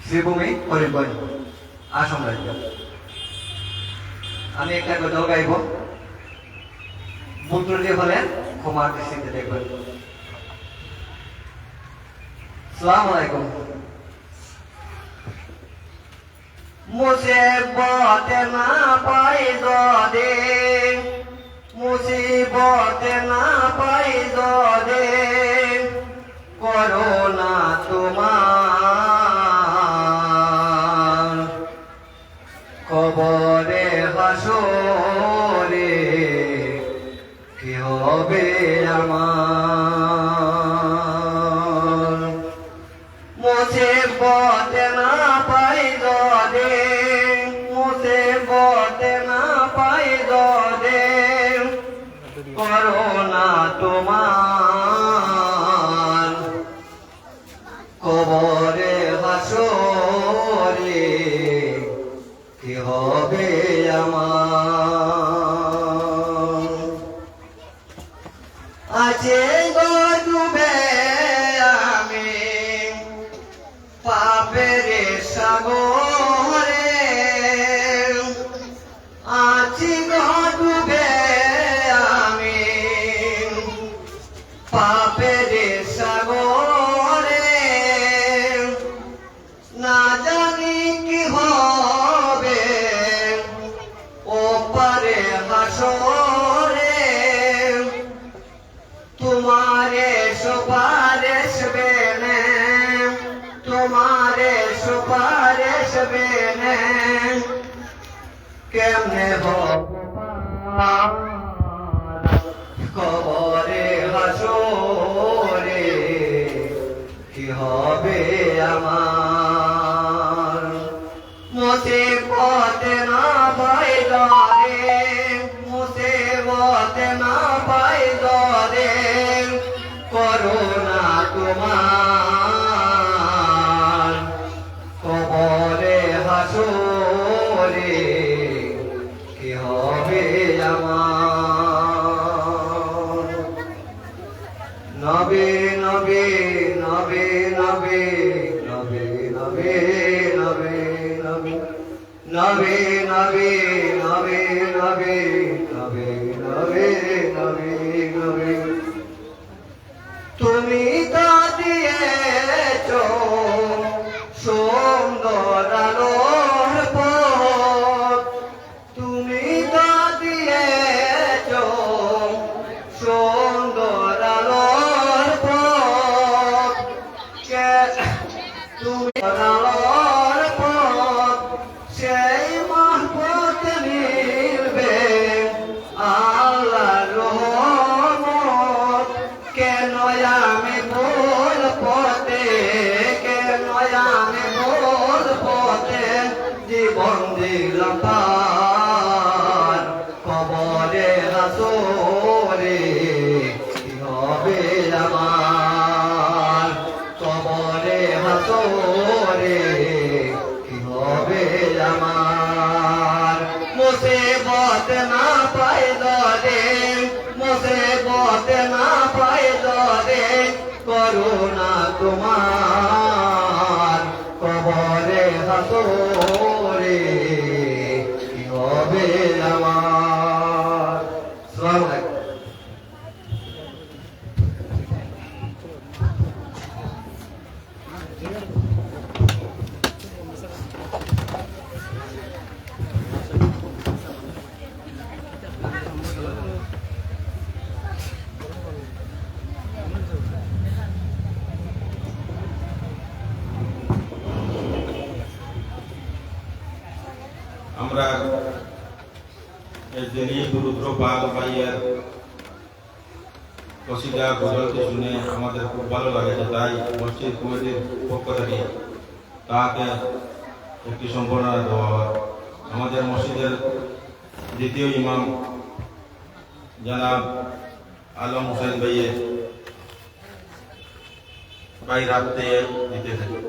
শ্রীভূমি করিমগঞ্জ আসাম রাজ্য। আমি একটা গজল গাইব, ভুল ত্রুটি হলে ক্ষমার দৃষ্টিতে দেখবেন। আসসালামু আলাইকুম। মুসিবতে না পাই যদি, মুসিবতে না পাই যদি, করোনা তোমার কবরে হাসরে কি হবে আমার। মুসিবতে না পাই যদি, মুসিবতে না পাই যদি, করোনা তোমার কবরে হাসরে কি হবে আমার। আছে গো ডুবে আমি পাপের সাগরে, আছি গো ডুবে আমি পাপের সাগরে, না জানি কি হবে ও পারে হাসরে। তোমারে সুপারিশ বেনে, তোমারে সুপারিশ বেনে কেমনে হবে কবরে হাসরে কি হবে আমার। মুসিবতে না পাই দরে, মুসিবতে না পাই দরে, করোনা তোমার কবরে হাসরে কি হবে আমার। নবে নবে নবে নবে নবে নবে নবে নবে নবে নবে নবে নবে নবে নবে নবে নবে। তুমি তা দিয়েছ সুন্দর আলোর পথ, তুমি তা দিয়েছ সুন্দর আলোর পথ, তুমি আলোর পথ সেই মাহবুব মিলবে আল্লাহর রহমত। কেন আমি ভুল পথে, কেন আমি ভুল পথে জীবন দিলাম পার, কবরে হাসরে কি হবে আমার। কবরে হাসরে কি হবে আমার। মুসিবত না পাই দরে, মুসিবত না পাই দরে, করুণা তোমার কবরে হাসরে কি হবে আমার। আসসালামু আলাইকুম। আমরা এই রুদ্র পাল ভাইয়ের কসিদা গজলটি শুনে আমাদের খুব ভালো লাগেছে, তাই মসজিদ কমিটির পক্ষ থেকে তাকে একটি সম্বর্ধনা দেওয়া হয়। আমাদের মসজিদের দ্বিতীয় ইমাম জনাব আলম হোসেন ভাইয়ের ভাই রাখতে দিতে থাকে।